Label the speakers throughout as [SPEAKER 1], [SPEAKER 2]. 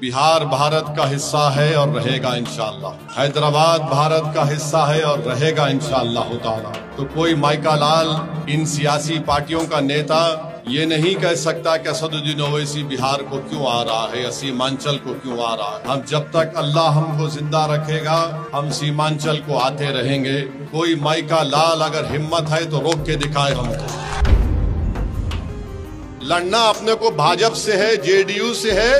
[SPEAKER 1] बिहार भारत का हिस्सा है और रहेगा इंशाअल्लाह। हैदराबाद भारत का हिस्सा है और रहेगा इंशाअल्लाह ताला। तो कोई माइका लाल इन सियासी पार्टियों का नेता ये नहीं कह सकता कि असदुद्दीन ओवैसी बिहार को क्यों आ रहा है या सीमांचल को क्यों आ रहा है। हम जब तक अल्लाह हमको जिंदा रखेगा हम सीमांचल को आते रहेंगे। कोई माइका लाल अगर हिम्मत है तो रोक के दिखाए हमको। लड़ना अपने को भाजपा से है, जेडीयू से है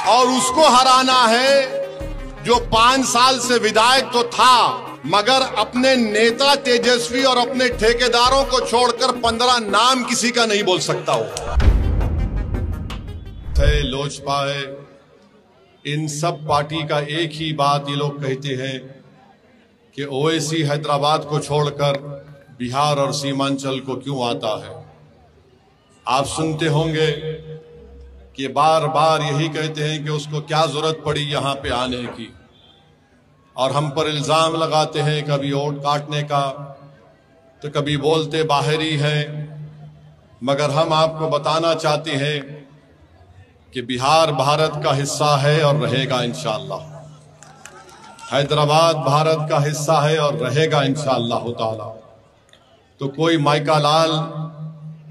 [SPEAKER 1] और उसको हराना है जो 5 साल से विधायक तो था मगर अपने नेता तेजस्वी और अपने ठेकेदारों को छोड़कर 15 नाम किसी का नहीं बोल सकता हो। लोजपा है, इन सब पार्टी का एक ही बात ये लोग कहते हैं कि ओवैसी हैदराबाद को छोड़कर बिहार और सीमांचल को क्यों आता है। आप सुनते होंगे कि बार बार यही कहते हैं कि उसको क्या जरूरत पड़ी यहाँ पे आने की, और हम पर इल्जाम लगाते हैं कभी वोट काटने का तो कभी बोलते बाहरी है। मगर हम आपको बताना चाहते हैं कि बिहार भारत का हिस्सा है और रहेगा इंशाअल्लाह। हैदराबाद भारत का हिस्सा है और रहेगा इंशाअल्लाह ताला। तो कोई माइका लाल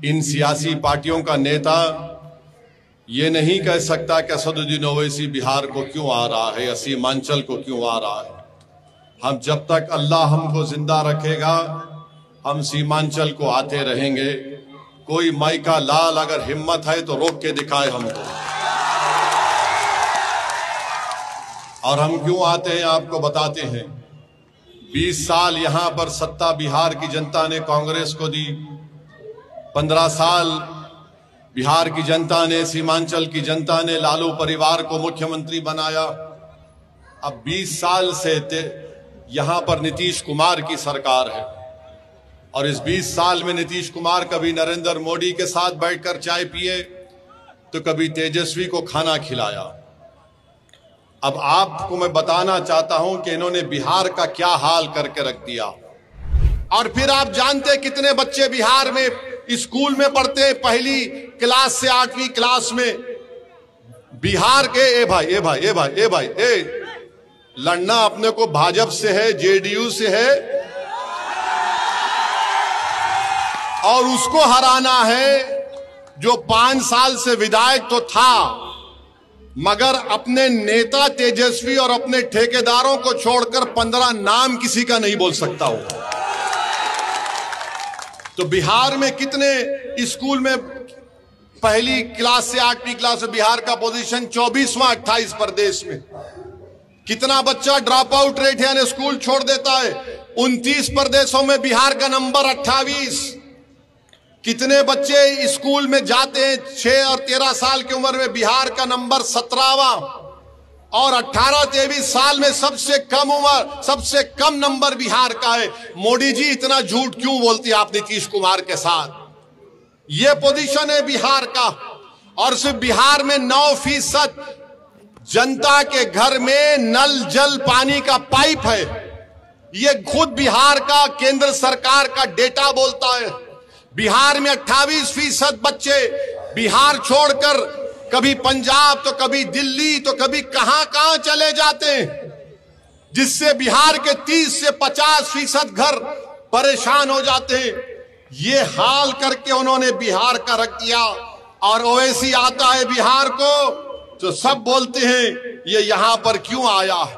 [SPEAKER 1] इन सियासी पार्टियों का नेता ये नहीं कह सकता कि असदुद्दीन ओवैसी बिहार को क्यों आ रहा है या सीमांचल को क्यों आ रहा है। हम जब तक अल्लाह हमको जिंदा रखेगा हम सीमांचल को आते रहेंगे। कोई माइका लाल अगर हिम्मत है तो रोक के दिखाए हमको। और हम क्यों आते हैं आपको बताते हैं। 20 साल यहां पर सत्ता बिहार की जनता ने कांग्रेस को दी, 15 साल बिहार की जनता ने, सीमांचल की जनता ने लालू परिवार को मुख्यमंत्री बनाया। अब 20 साल से यहां पर नीतीश कुमार की सरकार है और इस 20 साल में नीतीश कुमार कभी नरेंद्र मोदी के साथ बैठकर चाय पिए तो कभी तेजस्वी को खाना खिलाया। अब आपको मैं बताना चाहता हूं कि इन्होंने बिहार का क्या हाल करके रख दिया। और फिर आप जानते कितने बच्चे बिहार में स्कूल में पढ़ते हैं, पहली क्लास से 8वीं क्लास में बिहार के ए भाई लड़ना अपने को भाजपा से है, जेडीयू से है और उसको हराना है जो 5 साल से विधायक तो था मगर अपने नेता तेजस्वी और अपने ठेकेदारों को छोड़कर 15 नाम किसी का नहीं बोल सकता हो। तो बिहार में कितने स्कूल में पहली क्लास से 8वीं क्लास में बिहार का पोजीशन 24वां 28 प्रदेश में। कितना बच्चा ड्रॉप आउट रेट है यानी स्कूल छोड़ देता है, 29 प्रदेशों में बिहार का नंबर 28। कितने बच्चे स्कूल में जाते हैं 6 और 13 साल की उम्र में, बिहार का नंबर 17वां। और 18-23 साल में सबसे कम उम्र, सबसे कम नंबर बिहार का है। मोदी जी इतना झूठ क्यों बोलती है आप नीतीश कुमार के साथ। ये पोजीशन है बिहार का। और सिर्फ बिहार में 9% जनता के घर में नल जल पानी का पाइप है। ये खुद बिहार का केंद्र सरकार का डेटा बोलता है। बिहार में 28% बच्चे बिहार छोड़कर कभी पंजाब तो कभी दिल्ली तो कभी कहां चले जाते हैं, जिससे बिहार के 30 से 50% घर परेशान हो जाते हैं। ये हाल करके उन्होंने बिहार का रख दिया। और ओवैसी आता है बिहार को तो सब बोलते हैं ये यहां पर क्यों आया है।